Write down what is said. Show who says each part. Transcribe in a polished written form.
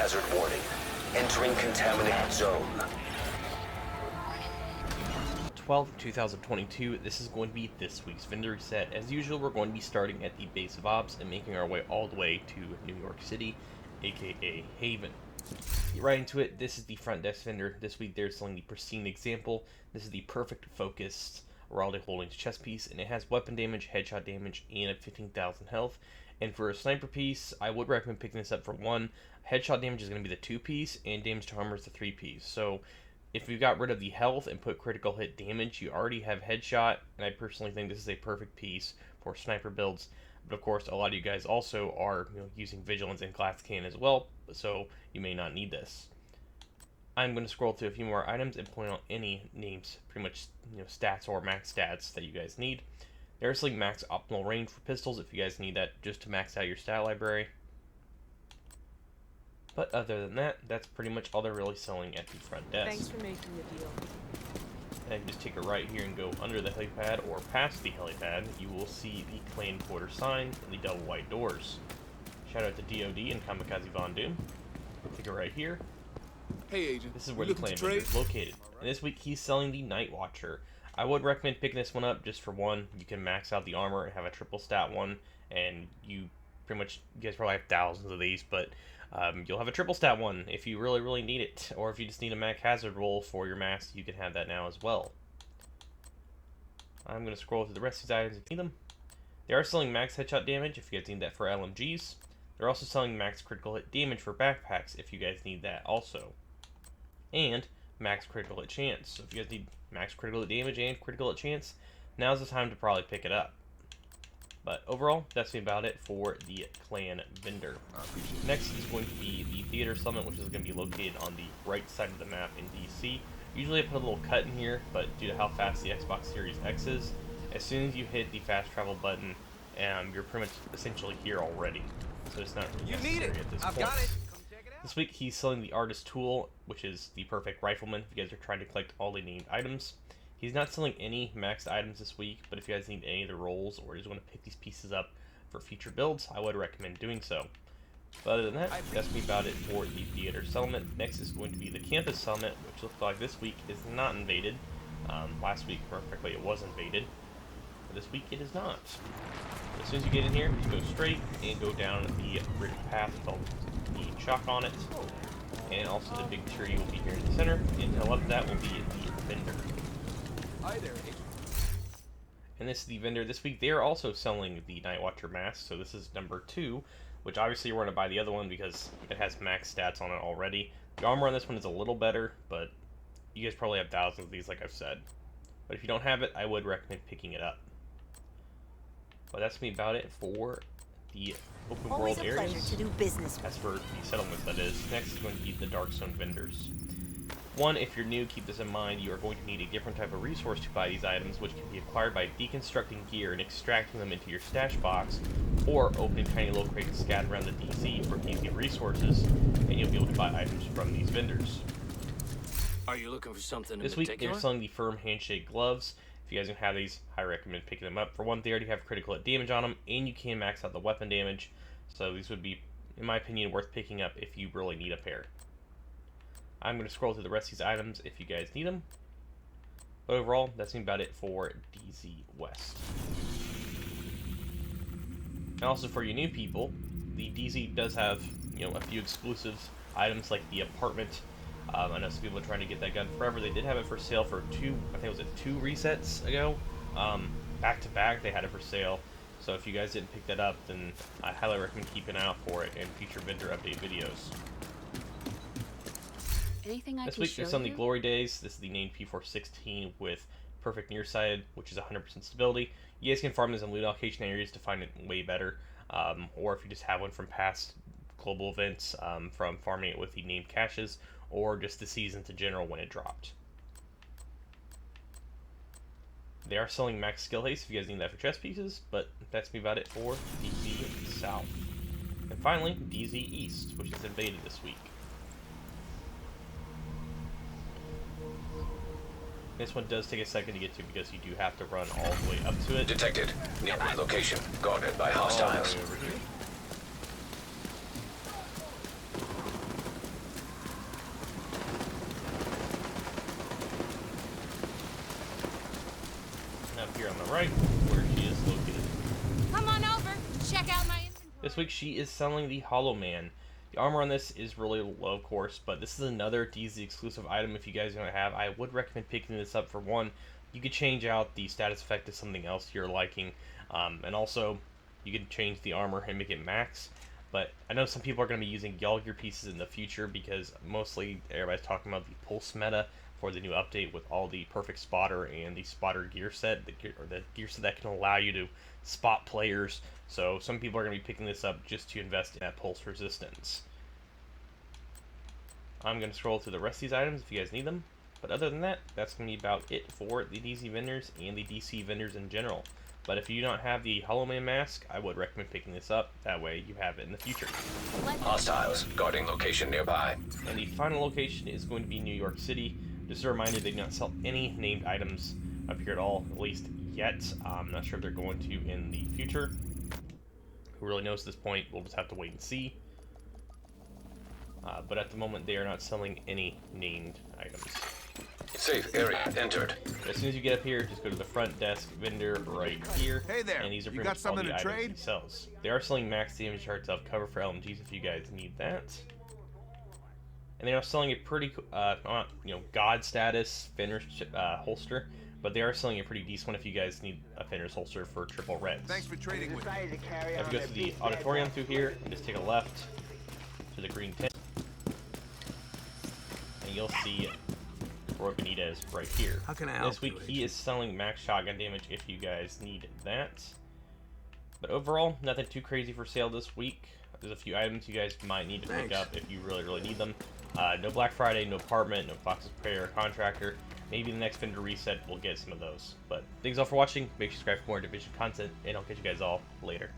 Speaker 1: hazard warning. Entering contaminated zone.
Speaker 2: 12/2022, this is going to be this week's vendor reset. As usual, we're going to be starting at the base of ops and making our way all the way to New York City, aka Haven. Get right into it. This is the front desk vendor. This week they're selling the Pristine Example. This is the perfect focused Aralde Holdings chest piece, and it has weapon damage, headshot damage, and 15,000 health. And for a sniper piece, I would recommend picking this up for one. Headshot damage is going to be the 2-piece, and damage to armor is the 3-piece. So if you got rid of the health and put critical hit damage, you already have headshot, and I personally think this is a perfect piece for sniper builds. But of course, a lot of you guys also are using Vigilance and Glass Cannon as well, so you may not need this. I'm going to scroll through a few more items and point out any names, pretty much stats or max stats that you guys need. There's like max optimal range for pistols if you guys need that just to max out your stat library. But other than that, that's pretty much all they're really selling at the front desk.
Speaker 3: Thanks for making the deal.
Speaker 2: And just take a right here and go under the helipad or past the helipad, you will see the clan quarter sign and the double white doors. Shout out to DOD and Kamikaze Von Doom. Take a right here.
Speaker 4: Hey agent,
Speaker 2: this is where the clan vendor is located. And this week he's selling the Night Watcher. I would recommend picking this one up just for one. You can max out the armor and have a triple stat one, and you guys probably have thousands of these, but you'll have a triple stat one if you really need it, or if you just need a max hazard roll for your mask, you can have that now as well. I'm going to scroll through the rest of these items if you need them. They are selling max headshot damage if you guys need that for LMGs. They're also selling max critical hit damage for backpacks if you guys need that also. And max critical hit chance. So if you guys need max critical hit damage and critical hit chance, now's the time to probably pick it up. But overall, that's about it for the clan vendor. Next is going to be the Theater Summit, which is going to be located on the right side of the map in DC. Usually I put a little cut in here, but due to how fast the Xbox Series X is, as soon as you hit the fast travel button, you're pretty much essentially here already. So it's not really necessary at this point.
Speaker 4: Got it. Come check it out.
Speaker 2: This week he's selling the Artist Tool, which is the perfect rifleman if you guys are trying to collect all the named items. He's not selling any maxed items this week, but if you guys need any of the rolls or just want to pick these pieces up for future builds, I would recommend doing so. But other than that, that's me about it for the Theater Summit. Next is going to be the Campus Summit, which looks like this week is not invaded. Last week, perfectly, it was invaded. But this week, it is not. As soon as you get in here, just go straight and go down the bridge path with all the chalk on it. And also the big tree will be here in the center. And to the left of that will be the vendor.
Speaker 4: Hi there, agent.
Speaker 2: And this is the vendor. This week they are also selling the Night Watcher mask, so this is number 2, which obviously we're going to buy the other one because it has max stats on it already. The armor on this one is a little better, but you guys probably have thousands of these like I've said. But if you don't have it, I would recommend picking it up. But that's me about it for the open
Speaker 5: Always
Speaker 2: world
Speaker 5: a
Speaker 2: areas.
Speaker 5: pleasure to do business
Speaker 2: As for the settlements, that is. Next is going to be the Darkstone vendors. One, if you're new, keep this in mind, you are going to need a different type of resource to buy these items, which can be acquired by deconstructing gear and extracting them into your stash box, or opening tiny little crates scattered around the DC for easy resources, and you'll be able to buy items from these vendors.
Speaker 6: Are you looking for something in
Speaker 2: This week,
Speaker 6: particular?
Speaker 2: they're selling the Firm Handshake gloves. If you guys don't have these, I recommend picking them up. For one, they already have critical hit damage on them, and you can max out the weapon damage, so these would be, in my opinion, worth picking up if you really need a pair. I'm going to scroll through the rest of these items if you guys need them. But overall, that's about it for DZ West. And also for you new people, the DZ does have, a few exclusive items like the apartment. I know some people are trying to get that gun forever. They did have it for sale for two resets ago. Back to back, they had it for sale. So if you guys didn't pick that up, then I highly recommend keeping an eye out for it in future vendor update videos.
Speaker 5: Anything I
Speaker 2: This
Speaker 5: can
Speaker 2: week
Speaker 5: show
Speaker 2: there's on the
Speaker 5: you?
Speaker 2: Glory Days. This is the named P416 with perfect nearsighted, which is 100% stability. You guys can farm this in loot allocation areas to find it way better, or if you just have one from past global events, from farming it with the named caches, or just the seasons in general when it dropped. They are selling max skill haste if you guys need that for chest pieces, but that's me about it for DZ South. And finally, DZ East, which is invaded this week. This one does take a second to get to because you do have to run all the way up to it.
Speaker 1: Detected. Nearby location. Guarded by hostiles.
Speaker 2: All the way over here. right where she is located.
Speaker 3: Come on over. Check out my inventory.
Speaker 2: This week she is selling the Hollow Man. The armor on this is really low, of course, but this is another DZ exclusive item if you guys don't have. I would recommend picking this up. For one, you could change out the status effect to something else you're liking, and also you can change the armor and make it max. But I know some people are going to be using Yall gear pieces in the future because mostly everybody's talking about the Pulse meta for the new update with all the perfect spotter and the spotter gear set, the gear set that can allow you to spot players. So some people are going to be picking this up just to invest in that pulse resistance. I'm going to scroll through the rest of these items if you guys need them. But other than that, that's going to be about it for the DZ vendors and the DC vendors in general. But if you don't have the Hollow Man mask, I would recommend picking this up. That way you have it in the future.
Speaker 1: Hostiles guarding location nearby.
Speaker 2: And the final location is going to be New York City. Just a reminder, they do not sell any named items up here at all, at least yet. I'm not sure if they're going to in the future. Who really knows at this point? We'll just have to wait and see. But at the moment, they are not selling any named items.
Speaker 1: Safe area entered.
Speaker 2: As soon as you get up here, just go to the front desk vendor right here.
Speaker 5: Hey there,
Speaker 2: and these are
Speaker 5: you
Speaker 2: pretty
Speaker 5: got
Speaker 2: much all
Speaker 5: something
Speaker 2: the
Speaker 5: to
Speaker 2: items
Speaker 5: trade?
Speaker 2: he sells. They are selling max damage charts of cover for LMGs if you guys need that. And they are selling a pretty, god status Fenris holster, but they are selling a pretty decent one if you guys need a Fenris holster for triple reds.
Speaker 5: Thanks for trading with me.
Speaker 2: Now if you go to the auditorium through here and just take a left to the green tent, and you'll see Roy Benitez right here.
Speaker 6: How can I help
Speaker 2: This week
Speaker 6: you,
Speaker 2: he is selling max shotgun damage if you guys need that. But overall, nothing too crazy for sale this week. There's a few items you guys might need to pick
Speaker 6: Thanks.
Speaker 2: up if you really need them. No Black Friday, no Apartment, no Fox's Prey or Contractor. Maybe the next vendor reset we'll get some of those. But thanks all for watching. Make sure you subscribe for more Division content, and I'll catch you guys all later.